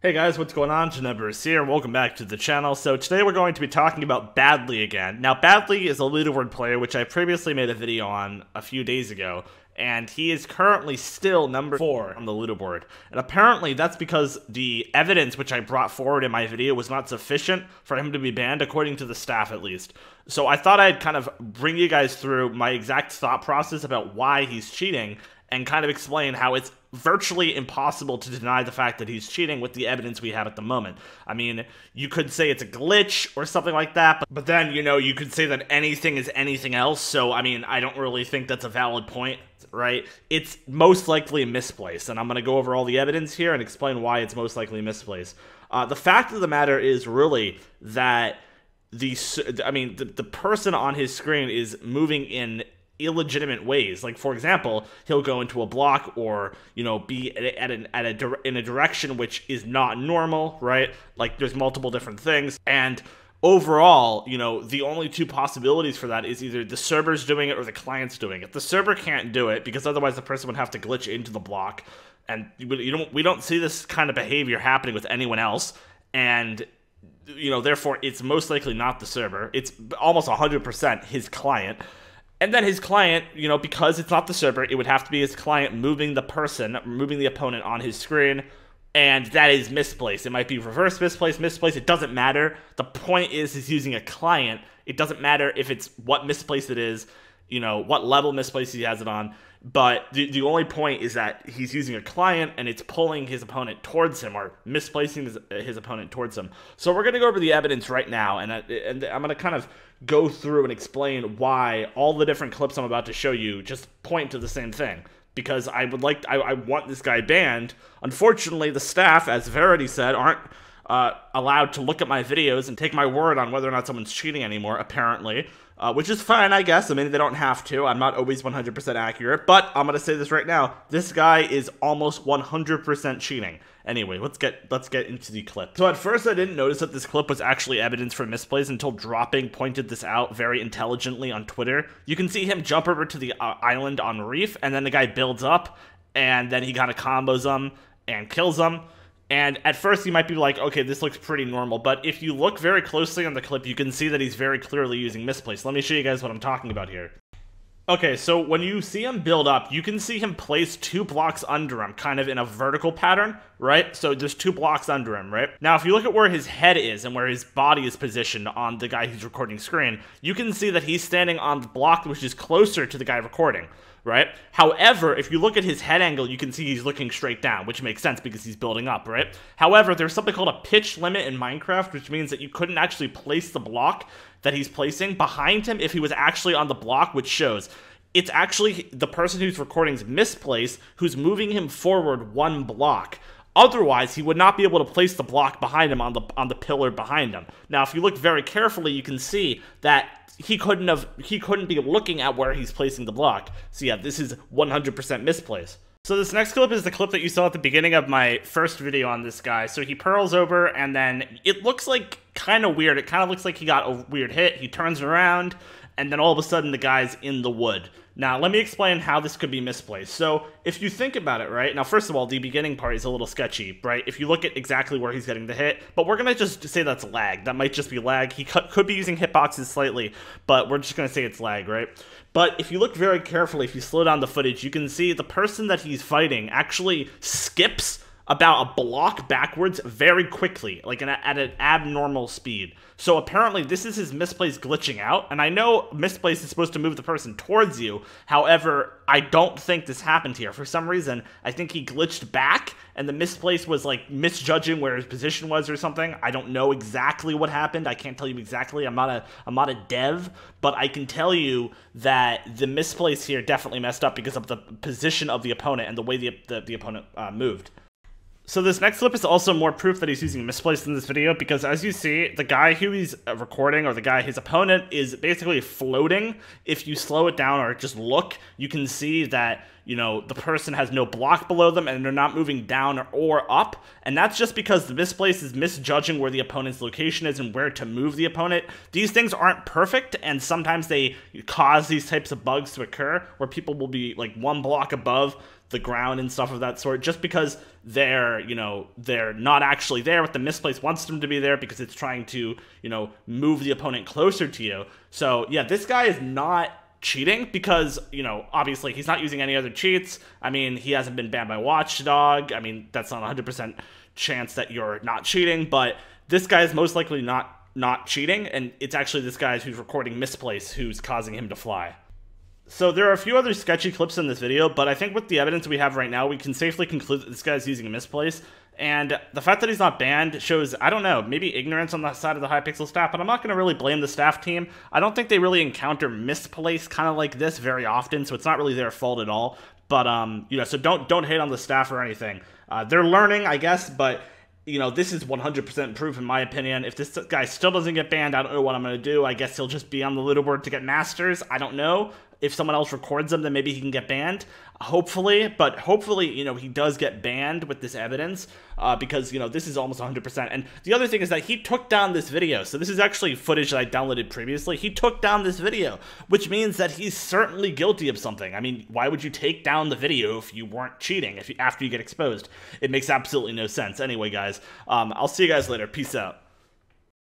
Hey guys, what's going on? Janebers here, welcome back to the channel. So today we're going to be talking about BadLyy again. Now BadLyy is a leaderboard player which I previously made a video on a few days ago, and he is currently still number 4 on the leaderboard. And apparently that's because the evidence which I brought forward in my video was not sufficient for him to be banned, according to the staff at least. So I thought I'd kind of bring you guys through my exact thought process about why he's cheating, and kind of explain how it's virtually impossible to deny the fact that he's cheating with the evidence we have at the moment. I mean, you could say it's a glitch or something like that, but then, you know, you could say that anything is anything else, so, I mean, I don't really think that's a valid point, right? It's most likely a misplace, and I'm going to go over all the evidence here and explain why it's most likely misplaced. The fact of the matter is really that the person on his screen is moving in illegitimate ways. Like, for example, he'll go into a block, or, you know, be in a direction which is not normal, right? Like, there's multiple different things, and overall, you know, the only two possibilities for that is either the server's doing it or the client's doing it. The server can't do it because otherwise the person would have to glitch into the block, and we don't see this kind of behavior happening with anyone else, and, you know, therefore it's most likely not the server. It's almost 100% his client. And then his client, you know, because it's not the server, it would have to be his client moving the opponent on his screen, and that is misplaced. It might be reverse misplaced, it doesn't matter. The point is he's using a client. It doesn't matter if it's what misplaced it is, you know, what level misplaced he has it on, but the only point is that he's using a client and it's pulling his opponent towards him, or misplacing his opponent towards him. So we're going to go over the evidence right now, and I'm going to kind of go through and explain why all the different clips I'm about to show you just point to the same thing. Because I want this guy banned. Unfortunately, the staff, as Verity said, aren't allowed to look at my videos and take my word on whether or not someone's cheating anymore, apparently. Which is fine, I guess. I mean, they don't have to. I'm not always 100% accurate, but I'm going to say this right now. This guy is almost 100% cheating. Anyway, let's get into the clip. So at first I didn't notice that this clip was actually evidence for misplays until Dropping pointed this out very intelligently on Twitter. You can see him jump over to the island on Reef, and then the guy builds up, and then he kind of combos him and kills him. And at first you might be like, okay, this looks pretty normal, but if you look very closely on the clip, you can see that he's very clearly using misplace. Let me show you guys what I'm talking about here. Okay, so when you see him build up, you can see him place 2 blocks under him, kind of in a vertical pattern, right? So there's 2 blocks under him, right? Now, if you look at where his head is and where his body is positioned on the guy who's recording screen, you can see that he's standing on the block which is closer to the guy recording, right? However, if you look at his head angle, you can see he's looking straight down, which makes sense because he's building up, right? However, there's something called a pitch limit in Minecraft, which means that you couldn't actually place the block that he's placing behind him if he was actually on the block, which shows it's actually the person who's recording's misplace who's moving him forward 1 block. Otherwise, he would not be able to place the block behind him on the pillar behind him. Now, if you look very carefully, you can see that he couldn't be looking at where he's placing the block. So yeah, this is 100% misplaced. So this next clip is the clip that you saw at the beginning of my first video on this guy. So he pearls over, and then it looks like kind of weird. It kind of looks like he got a weird hit. He turns around, and then all of a sudden the guy's in the wood. Now, let me explain how this could be misplaced. So, if you think about it, right? Now, first of all, the beginning part is a little sketchy, right? If you look at exactly where he's getting the hit, but we're going to just say that's lag. That might just be lag. He could be using hitboxes slightly, but we're just going to say it's lag, right? But if you look very carefully, if you slow down the footage, you can see the person that he's fighting actually skips about a block backwards very quickly, like at an abnormal speed. So apparently this is his misplace glitching out, and I know misplace is supposed to move the person towards you. However, I don't think this happened here. For some reason, I think he glitched back, and the misplace was like misjudging where his position was or something. I don't know exactly what happened. I can't tell you exactly. I'm not a dev, but I can tell you that the misplace here definitely messed up because of the position of the opponent and the way the opponent moved. So this next clip is also more proof that he's using misplaced in this video, because as you see, the guy who he's recording, or his opponent, is basically floating. If you slow it down or just look, you can see that, you know, the person has no block below them and they're not moving down or up. And that's just because the misplace is misjudging where the opponent's location is and where to move the opponent. These things aren't perfect, and sometimes they cause these types of bugs to occur where people will be like 1 block above the ground and stuff of that sort, just because they're, you know, they're not actually there, but the Misplace wants them to be there because it's trying to, you know, move the opponent closer to you. So yeah, this guy is not cheating because, you know, obviously he's not using any other cheats. I mean, he hasn't been banned by Watchdog. I mean, that's not 100% chance that you're not cheating, but this guy is most likely not cheating, and it's actually this guy who's recording Misplace who's causing him to fly. So there are a few other sketchy clips in this video, but I think with the evidence we have right now, we can safely conclude that this guy's using a Misplace. And the fact that he's not banned shows, I don't know, maybe ignorance on the side of the Hypixel staff, but I'm not going to really blame the staff team. I don't think they really encounter Misplace kind of like this very often, so it's not really their fault at all. But, you know, so don't hate on the staff or anything. They're learning, I guess, but, you know, this is 100% proof in my opinion. If this guy still doesn't get banned, I don't know what I'm going to do. I guess he'll just be on the leaderboard to get masters. I don't know. If someone else records him, then maybe he can get banned. Hopefully, but hopefully, you know, he does get banned with this evidence because, you know, this is almost 100%. And the other thing is that he took down this video. So this is actually footage that I downloaded previously. He took down this video, which means that he's certainly guilty of something. I mean, why would you take down the video if you weren't cheating, after you get exposed? It makes absolutely no sense. Anyway, guys, I'll see you guys later. Peace out.